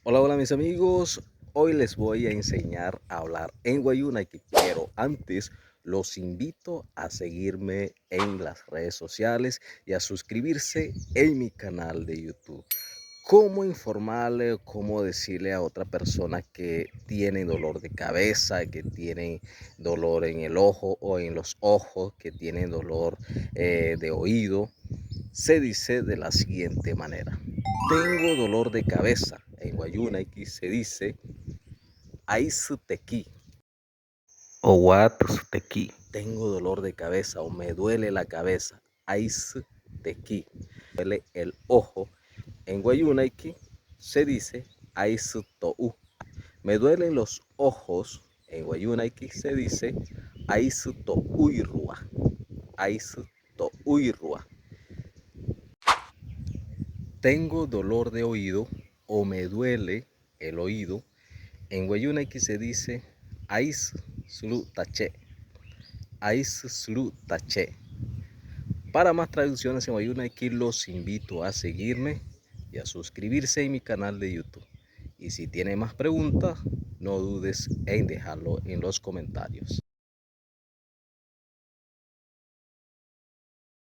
Hola, hola mis amigos. Hoy les voy a enseñar a hablar en Wayuunaki, pero antes los invito a seguirme en las redes sociales y a suscribirse en mi canal de YouTube. ¿Cómo informarle, cómo decirle a otra persona que tiene dolor de cabeza, que tiene dolor en el ojo o en los ojos, que tiene dolor de oído? Se dice de la siguiente manera: tengo dolor de cabeza. En Wayuunaki se dice Aizuteki o Watsutequi. Tengo dolor de cabeza o me duele la cabeza. Aizuteki. Duele el ojo. En Wayuunaki se dice Aizutou. Me duelen los ojos. En Wayuunaki se dice Aizutouirua. Aizutouirua. Tengo dolor de oído o me duele el oído. En Wayuunaki se dice Ais Sulu Tache. Ais Sulu Tache. Para más traducciones en Wayuunaki los invito a seguirme y a suscribirse en mi canal de YouTube. Y si tiene más preguntas, no dudes en dejarlo en los comentarios.